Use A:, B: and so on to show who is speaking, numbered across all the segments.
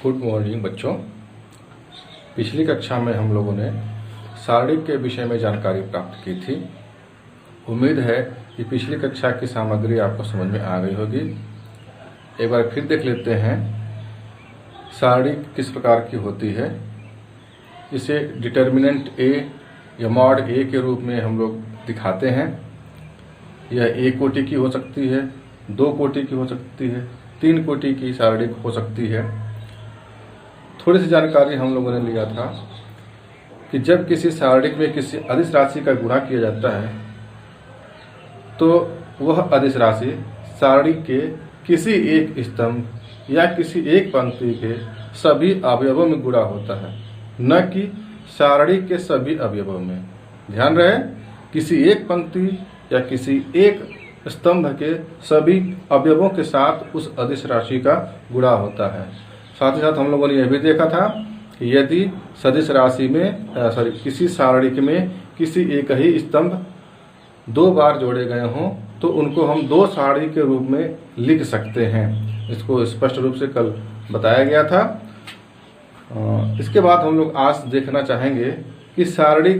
A: Good morning बच्चों। पिछली कक्षा में हम लोगों ने सारणिक के विषय में जानकारी प्राप्त की थी। उम्मीद है कि पिछली कक्षा की सामग्री आपको समझ में आ गई होगी। एक बार फिर देख लेते हैं सारणी किस प्रकार की होती है। इसे डिटर्मिनेंट ए या मॉड ए के रूप में हम लोग दिखाते हैं। यह एक कोटि की हो सकती है, दो कोटि की हो सकती है, तीन कोटि की सारणी हो सकती है। थोड़ी सी जानकारी हम लोगों ने लिया था कि जब किसी सारणी में किसी अदिश राशि का गुणा किया जाता है तो वह अदिश राशि सारणी के किसी एक स्तंभ या किसी एक पंक्ति के सभी अवयवों में गुणा होता है, न कि सारणी के सभी अवयवों में। ध्यान रहे, किसी एक पंक्ति या किसी एक स्तंभ के सभी अवयवों के साथ उस अदिश राशि का गुणा होता है। साथ ही साथ हम लोगों ने यह भी देखा था कि यदि सदिश राशि में किसी सारणी में किसी एक ही स्तंभ दो बार जोड़े गए हों तो उनको हम दो सारणी के रूप में लिख सकते हैं। इसको स्पष्ट रूप से कल बताया गया था। इसके बाद हम लोग आज देखना चाहेंगे कि सारणी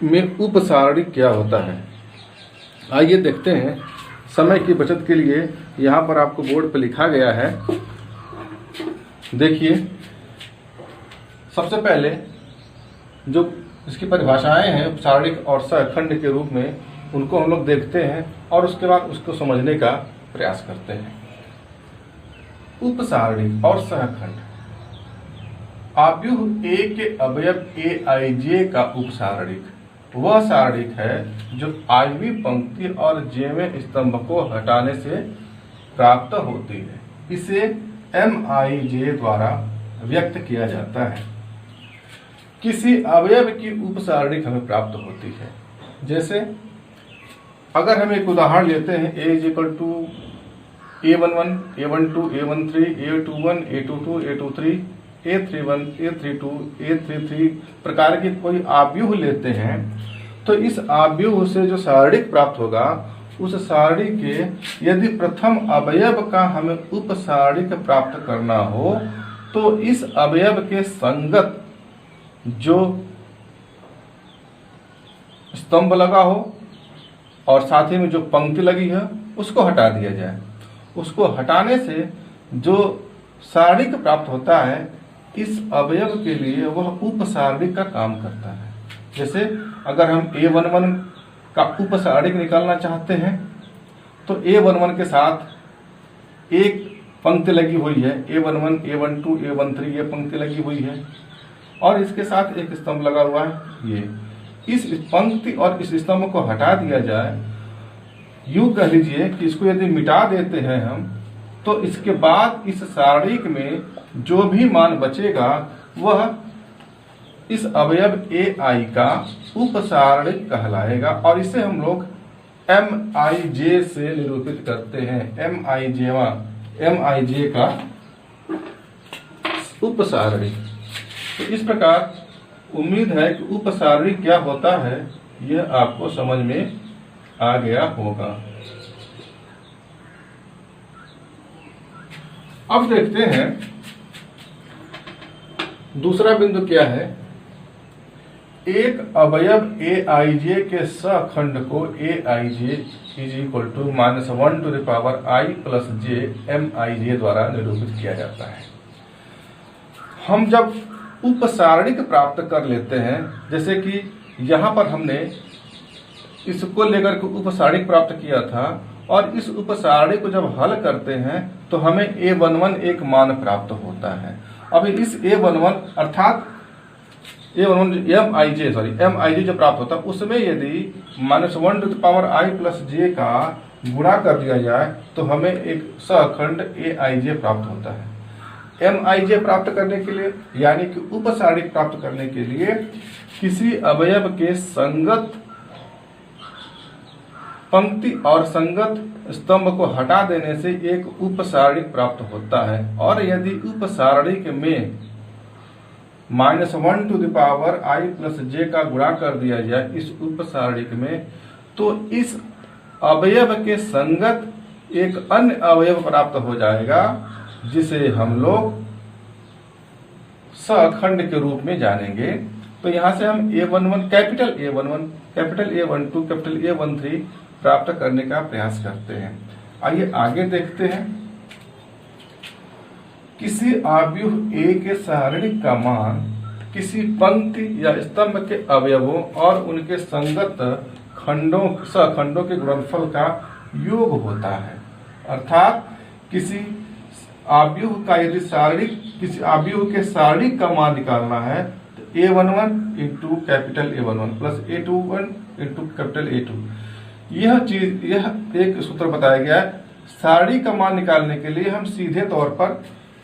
A: में उपसारणी क्या होता है। आइए देखते हैं। समय की बचत के लिए यहाँ पर आपको बोर्ड पर लिखा गया है। देखिए, सबसे पहले जो इसकी परिभाषाएं हैं उपसारणिक और सहखंड के रूप में, उनको हम लोग देखते हैं और उसके बाद उसको समझने का प्रयास करते हैं। उपसारणिक और सहखंड। आव्यूह ए के अवयव ए आई जे का उपसारणिक वह सारणिक है जो आयवी पंक्ति और जेवें स्तंभ को हटाने से प्राप्त होती है। इसे MIJ द्वारा व्यक्त किया जाता है। किसी अवयव की उपसारणिक हमें प्राप्त होती है। जैसे अगर हम एक उदाहरण लेते हैं, A = A11, A12, A13, A21, A22, A23, A31, A32, A33 प्रकार के कोई आव्यूह लेते हैं तो इस आव्यूह से जो सारणिक प्राप्त होगा, उस सारणी के यदि प्रथम अवयव का हमें उपसारणिक प्राप्त करना हो तो इस अवयव के संगत जो स्तंभ लगा हो और साथ ही में जो पंक्ति लगी है उसको हटा दिया जाए। उसको हटाने से जो सारणिक प्राप्त होता है इस अवयव के लिए वह उपसारणिक का काम करता है। जैसे अगर हम A11 का उपसारणिक निकालना चाहते हैं तो A11 के साथ एक पंक्ति लगी हुई है, A11, A12, A13 ये पंक्ति लगी हुई है और इसके साथ एक स्तंभ लगा हुआ है। ये इस पंक्ति और इस स्तंभ को हटा दिया जाए, यूं कह लीजिए कि इसको यदि मिटा देते हैं हम तो इसके बाद इस सारणिक में जो भी मान बचेगा वह इस अवयव AI का उपसारणिक कहलाएगा और इसे हम लोग MIJ से निरूपित करते हैं। MIJ का उपसारणिक। तो इस प्रकार उम्मीद है कि उपसारणिक क्या होता है यह आपको समझ में आ गया होगा। अब देखते हैं दूसरा बिंदु क्या है। एक अवयव AIJ के सहखंड को AIJ = -1 + j MIJ द्वारा निरूपित किया जाता है। हम जब उपसारणिक प्राप्त कर लेते हैं, जैसे कि यहाँ पर हमने इसको लेकर के उपसारणिक प्राप्त किया था और इस उपसारणिक को जब हल करते हैं तो हमें A11 एक मान प्राप्त होता है। अभी इस A11 अर्थात MIJ जो प्राप्त होता है उसमें यदि -1 + j का गुणा कर दिया जाए तो हमें एक सहखंड AIJ प्राप्त होता है। MIJ प्राप्त करने के लिए यानी कि उपसारणिक प्राप्त करने के लिए किसी अवयव के संगत पंक्ति और संगत स्तंभ को हटा देने से एक उपसारणिक प्राप्त होता है। और यदि उपसारणिक में -1 + j का गुणा कर दिया जाए इस उपसारणिक में तो इस अवयव के संगत एक अन्य अवयव प्राप्त हो जाएगा जिसे हम लोग सखंड के रूप में जानेंगे। तो यहां से हम A11 capital A11 capital A12 capital A13 प्राप्त करने का प्रयास करते हैं। आइए आगे देखते हैं। किसी आव्यूह A के सारणिक का मान किसी पंक्ति या स्तंभ के अवयवों और उनके संगत सखंडों के गुणनफल का योग होता है। अर्थात किसी आव्यूह का यदि किसी आव्यूह के सारणिक का मान निकालना है तो A11 into capital A11 plus A21 into capital A2, यह एक सूत्र बताया गया है। सारणी का मान निकालने के लिए हम सीधे तौर पर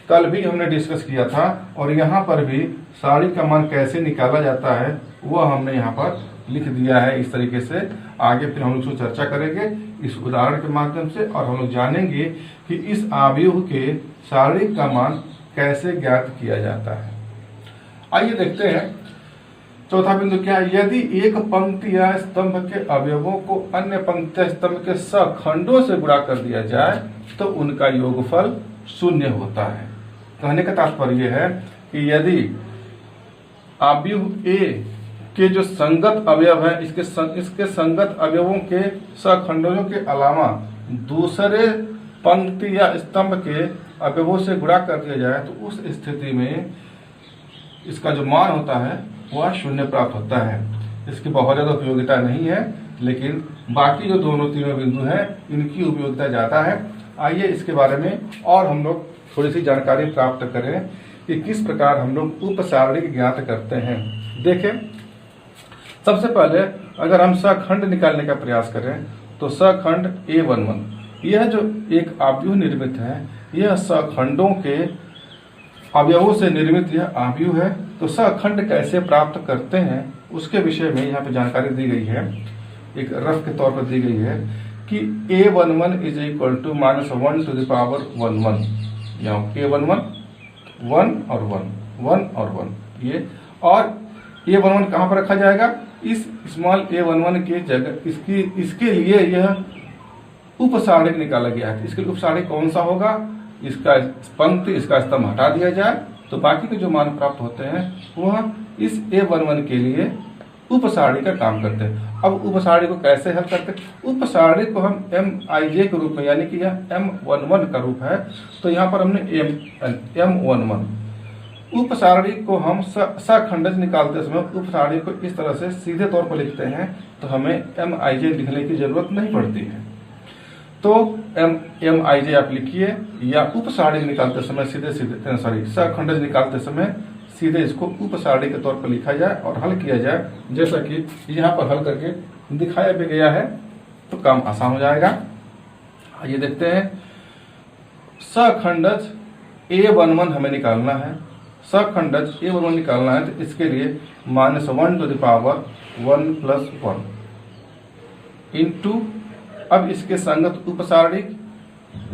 A: कल भी हमने डिस्कस किया था, और यहाँ पर भी सारणी का मान कैसे निकाला जाता है वह हमने यहाँ पर लिख दिया है इस तरीके से। आगे फिर हम लोग चर्चा करेंगे इस उदाहरण के माध्यम से, और हम लोग जानेंगे कि इस आव्यूह के सारणी का मान कैसे ज्ञात किया जाता है। आइए देखते हैं चौथा बिंदु क्या है। यदि एक पंक्ति या स्तंभ के अवयवों को अन्य पंक्ति या स्तंभ के सखंडों से गुणा कर दिया जाए तो उनका योगफल शून्य होता है। कहने का तात्पर्य है कि यदि आव्यूह ए के जो संगत अवयव है इसके संगत अवयवों के सखंडों के अलावा दूसरे पंक्ति या स्तंभ के अवयवों से गुणा कर दिया जाए तो उस स्थिति में इसका जो मान होता है वह शून्य प्राप्त होता है। इसकी बहुत ज्यादा उपयोगिता नहीं है, लेकिन बाकी जो तीनों बिंदु हैं इनकी उपयोगिता ज्यादा है। आइए इसके बारे में और हम लोग थोड़ी सी जानकारी प्राप्त करें कि किस प्रकार हम लोग उपसारणिक ज्ञात करते हैं। देखें, सबसे पहले अगर हम सखंड निकालने का प्रयास करें तो सखंड A11, यह जो एक आव्यूह निर्मित है यह सखंडों के अवयवों से निर्मित यह आव्यूह है। तो सखंड कैसे प्राप्त करते हैं उसके विषय में यहाँ पे जानकारी दी गई है, एक रफ के तौर पर दी गई है कि A11 is equal to -1 to the power 11। यहाँ A11 1 और 1 ये, और A11 कहाँ पर रखा जाएगा, इस स्मॉल A11 के जगह इसके लिए यह उपसारणिक निकाला गया है। इसके लिए उपसारणिक कौन सा होगा, इसका पंक्ति इसका स्तंभ हटा दिया जाए तो बाकी के जो मान प्राप्त होते हैं वह इस A11 के लिए उपसारणी का काम करते हैं। अब उपसारणी को कैसे हल करते हैं, उपसारणी को हम MIJ के रूप में, यानी कि यह M11 का रूप है तो यहाँ पर हमने M11 उपसारणी को हम सखंडज निकालते समय उपसारणी को इस तरह से सीधे तौर पर लिखते हैं तो हमें MIJ लिखने की जरूरत नहीं पड़ती है। तो MIJ आप लिखिए, या उपसारणी निकालते समय सखंडज निकालते समय सीधे इसको उपसारणी के तौर पर लिखा जाए और हल किया जाए, जैसा कि यहाँ पर हल करके दिखाया भी गया है, तो काम आसान हो जाएगा। आइए देखते हैं, सखंडज A11 हमें निकालना है। सखंडज A11 निकालना है तो इसके लिए -1 to the power 1 plus 1 into, अब इसके संगत उपसारणी,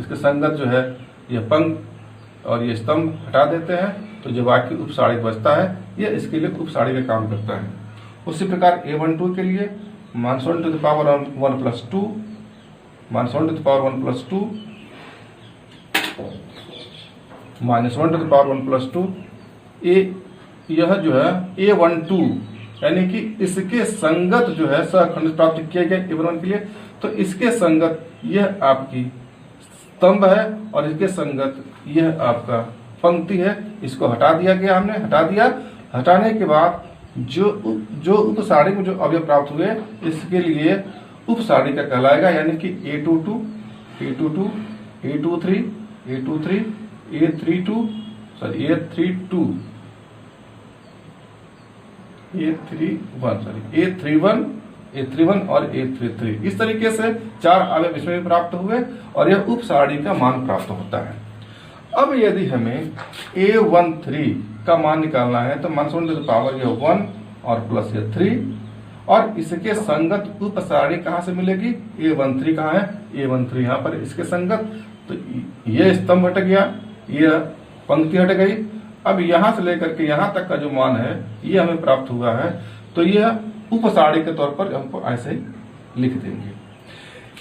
A: इसके संगत जो है यह पंक्ति और ये स्तंभ हटा देते हैं तो जो बाकी उपसारणी बचता है यह इसके लिए उपसारणी का काम करता है। उसी प्रकार A12 के लिए -1 to the power 1 plus 2 -1 to the power 1 plus 2 -1 to the power 1 plus 2 यह जो है A12, यानी कि इसके संगत जो है सखंड प्राप्त किया गया A11 के लिए, तो इसके संगत यह आपकी स्तंभ है और इसके संगत यह आपका पंक्ति है। इसको हटा दिया गया, हमने हटा दिया। हटाने के बाद जो उपसारणी में जो अवयव प्राप्त हुए इसके लिए उपसारणी का कहलाएगा, यानी कि A22 A22 A23 A23 A32 A31 A31 और A33, इस तरीके से 4 अवयव इसमें प्राप्त हुए और यह उपसारणी का मान प्राप्त होता है। अब यदि हमें A13 का मान निकालना है तो -1 टू द पावर यह 1 और प्लस यह 3, और इसके संगत उपसारणी कहाँ से मिलेगी, A13 कहाँ है, A13 यहाँ पर इसके संगत, तो यह स्तंभ हट गया, यह पंक्ति हट गई। अब यहाँ से लेकर के यहाँ तक का जो मान है ये हमें प्राप्त हुआ है, तो यह उपसारणी के तौर पर हमको ऐसे ही लिख देंगे।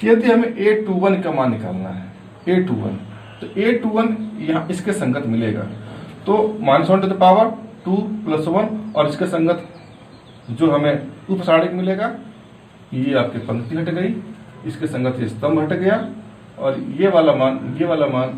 A: यदि हमें A21 का मान निकालना है, A21, तो A21 यहाँ इसके संगत मिलेगा, तो -1 टू द पावर 2 + 1 और इसके संगत जो हमें उपसारणिक मिलेगा, ये आपकी पंक्ति हट गई, इसके संगत ये स्तंभ हट गया, और ये वाला मान, ये वाला मान,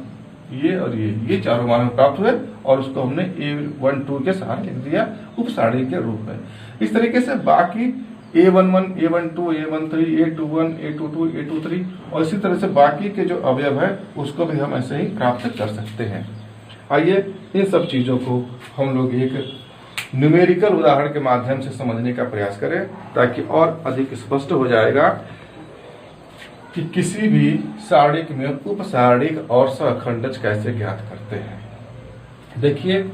A: ये और ये चारों मान हमें प्राप्त हुए, और उसको हमने A1 2 के सहारे लिख दिया उपसारणिक के रूप में। इस तरीके से बाकी A11, A12, A13, A21, A22, A23 और इसी तरह से बाकी के जो अवयव है उसको भी हम ऐसे ही प्राप्त कर सकते हैं। आइए इन सब चीजों को हम लोग एक न्यूमेरिकल उदाहरण के माध्यम से समझने का प्रयास करें, ताकि और अधिक स्पष्ट हो जाएगा कि किसी भी सारणिक में उपसारणिक और सहखंडज कैसे ज्ञात करते हैं। देखिए,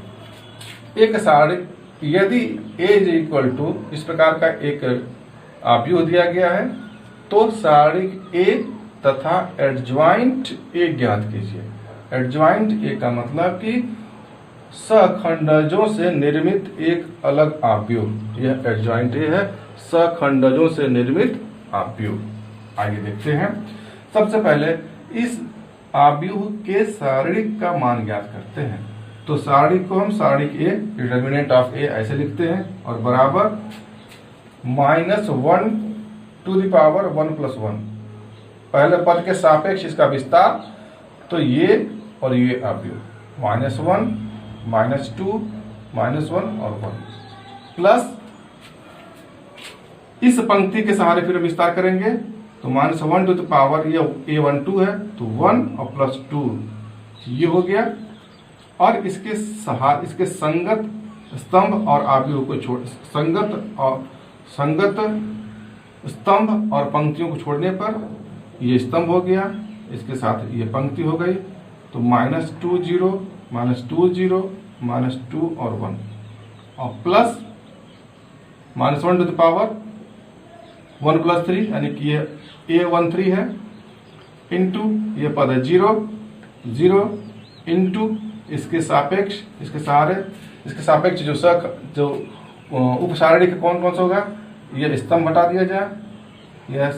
A: एक सारणिक यदि A = इस प्रकार का एक आव्यूह दिया गया है, तो सारणिक A तथा एडज्वाइंट A ज्ञात कीजिए। एडज्वाइंट A का मतलब कि सहखंडजों से निर्मित एक अलग आव्यूह, यह एडज्वाइंट A है, सहखंडजों से निर्मित आव्यूह। आइए देखते हैं। सबसे पहले इस आव्यूह के सारणिक का मान ज्ञात करते हैं। तो सारणिक को हम सारणिक A, डिटर्मिनेंट ऑफ A ऐसे लिखते हैं, और बराबर -1 to the power 1 + 1, पहले पद के सापेक्ष इसका विस्तार, तो ये और ये आव्यूह -1, -2, -1 और 1, प्लस इस पंक्ति के सहारे फिर विस्तार करेंगे, तो -1 to the power, ये A12 है, तो 1 और +2 ये हो गया, और इसके संगत स्तंभ और आव्यूह को छोड़, संगत स्तंभ और पंक्तियों को छोड़ने पर ये स्तंभ हो गया, इसके साथ ये पंक्ति हो गई, तो -2 0, -2 0, -2 और 1, और प्लस -1 to the power 1 + 3, यानी कि ये A13 है, इंटू ये पद है 0 0, इंटू इसके सापेक्ष, इसके सहारे, इसके सापेक्ष जो उपसारणिक कौन कौन सा होगा, ये स्तंभ हटा दिया जाए, यह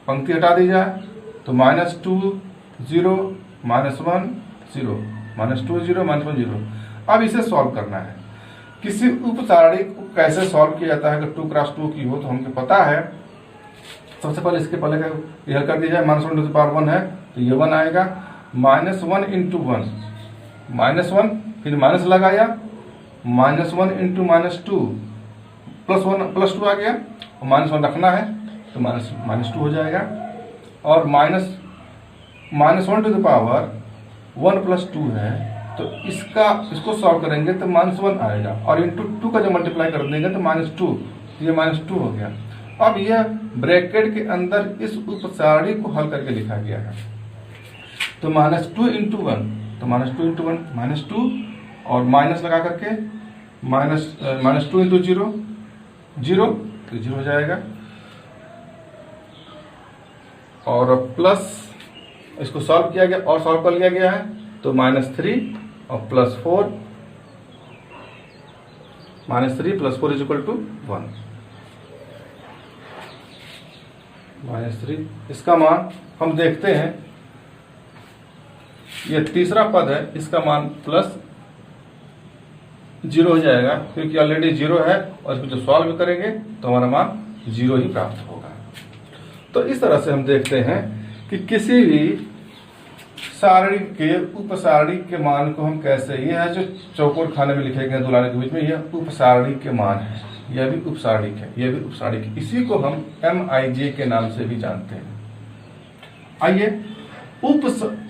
A: पंक्ति हटा दी जाए, तो -2 0, -1 0, -2 0, -1 0। अब इसे सॉल्व करना है। किसी उपसारणिक को कैसे सॉल्व किया जाता है, अगर 2 × 2 की हो तो हमको पता है। सबसे पहले इसके पहले का यह कर दिया जाए, -1 to the power 1 है, तो ये 1 आएगा, -1 × 1, -1, फिर माइनस लगाया, -1 × -2 +1 +2 आ गया, और -1 रखना है, तो -2 हो जाएगा, और -1 to the power 1 + 2 है, तो इसको सॉल्व करेंगे तो -1 आएगा, और इंटू 2 का जब मल्टीप्लाई कर देंगे तो -2, तो ये -2 हो गया। अब यह ब्रैकेट के अंदर इस उपसारणी को हल करके लिखा गया है, तो -2 × 1, तो -2 × 1 -2, और माइनस लगा करके -2 × 0 0, तो 0 हो जाएगा, और प्लस इसको सॉल्व किया गया और सॉल्व कर लिया गया है, तो -3 और +4, -3 + 4 = 1, -3 इसका मान हम देखते हैं, यह तीसरा पद है, इसका मान +0 हो जाएगा, क्योंकि ऑलरेडी 0 है, और इसको जो सॉल्व करेंगे तो हमारा मान 0 ही प्राप्त होगा। तो इस तरह से हम देखते हैं कि किसी भी सारणी के उपसारणी के मान को हम कैसे, यह है जो चौकोर खाने में लिखे गए दुलाने के बीच में, यह उपसारणी के मान है, यह भी उपसारणिक है, यह भी उपसारणिक है, इसी को हम MIJ के नाम से भी जानते हैं। आइए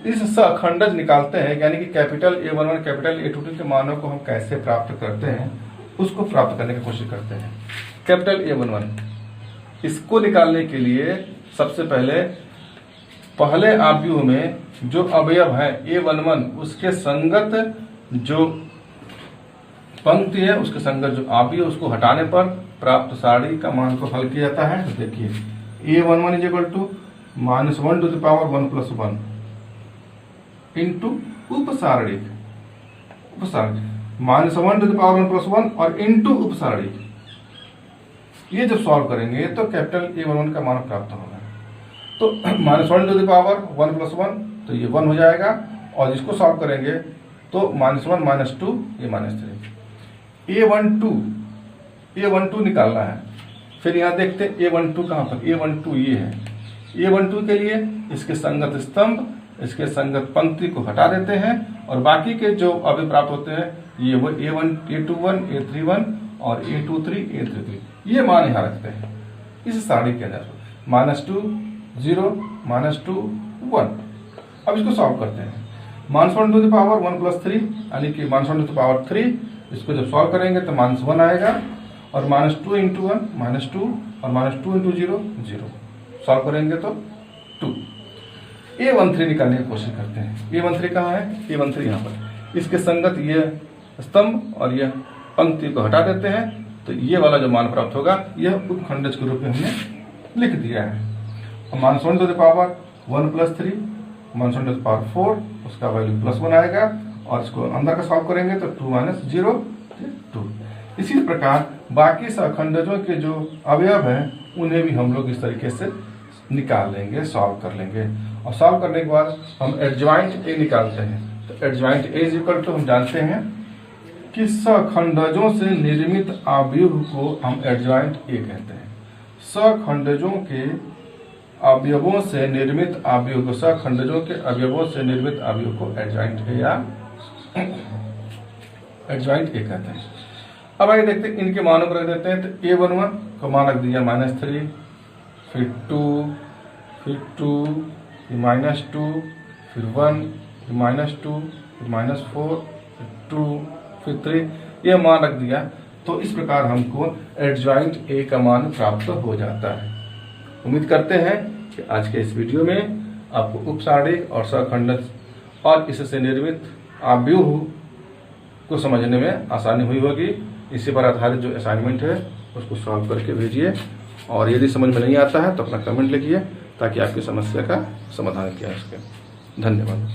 A: इस सहखंडज निकालते हैं, यानी कि कैपिटल A11 कैपिटल A22 के मानों को हम कैसे प्राप्त करते हैं, उसको प्राप्त करने की कोशिश करते हैं। कैपिटल A11 इसको निकालने के लिए सबसे पहले आव्यूह में जो अवयव है A11, उसके संगत जो पंक्ति है, उसके संगत जो आव्यूह, उसको हटाने पर प्राप्त सारणी का मान को हल किया जाता है। तो देखिए A11 = -1 to the power 1 + 1 into उपसारणिक -1 to the power 1 + 1 और इंटू उपसारणिक, ये जब सॉल्व करेंगे तो कैपिटल A11 का मान प्राप्त होगा। तो -1 to the power 1 + 1, तो ये 1 हो जाएगा, और इसको सॉल्व करेंगे तो -1 -2 ये -3, A12 निकालना है। फिर यहाँ देखते हैं A12 कहाँ पर, A12 ये है। A12 के लिए इसके संगत स्तंभ, इसके संगत पंक्ति को हटा देते हैं और बाकी के जो अभी प्राप्त होते हैं ये वो A21, A31 और A23, A33 ये मान यहाँ रखते हैं इस सारणी के अंदर। -2, 0, -2, 1। अब इसको सॉल्व करते हैं। -1 टू द पावर 1 + 3 यानी कि -1 टू द पावर 3, इसको जब सॉल्व करेंगे तो -1 आएगा और -2 × 1 -2 और -2 × 0 0। सॉल्व करेंगे तो 2। A13 निकालने की कोशिश करते हैं। A13 कहाँ है, A13 यहाँ पर। इसके संगत ये स्तंभ और यह पंक्ति को हटा देते हैं तो ये वाला जो मान प्राप्त होगा यह उपखंडज के रूप में हमने लिख दिया है। -1 to the power 1 + 3, -1 to the power 4, उसका वैल्यू +1 आएगा और इसको अंदर का सॉल्व करेंगे तो 2 - 0 2। इसी प्रकार बाकी सखंडजों के जो अवयव हैं उन्हें भी हम लोग इस तरीके से निकाल लेंगे, सॉल्व कर लेंगे। और सॉल्व करने के बाद हम एडजॉइंट ए निकालते हैं। तो एडजॉइंट ए = हम जानते हैं कि सखंडजों से निर्मित अवयव को हम एडजॉइंट ए कहते हैं। सखंडजों के अवयवों से निर्मित अवयव को, सखंडजों के अवयवों से निर्मित अवयव को एडजॉइंट ए या एडजॉइंट ए कहते हैं। अब आइए देखते हैं इनके मानों को रख देते हैं। तो A11 को मान रख दिया -3, फिर 2, फिर 2, फिर -2, फिर 1, फिर -2, फिर -4, फिर 2, फिर 3, ये मान रख दिया। तो इस प्रकार हमको एडजॉइंट ए का मान प्राप्त हो जाता है। उम्मीद करते हैं कि आज के इस वीडियो में आपको उपसारणिक और सखंडज और इससे निर्मित अवयव को समझने में आसानी हुई होगी। इसी पर आधारित जो असाइनमेंट है उसको सॉल्व करके भेजिए और यदि समझ में नहीं आता है तो अपना कमेंट लिखिए ताकि आपकी समस्या का समाधान किया जा सके। धन्यवाद।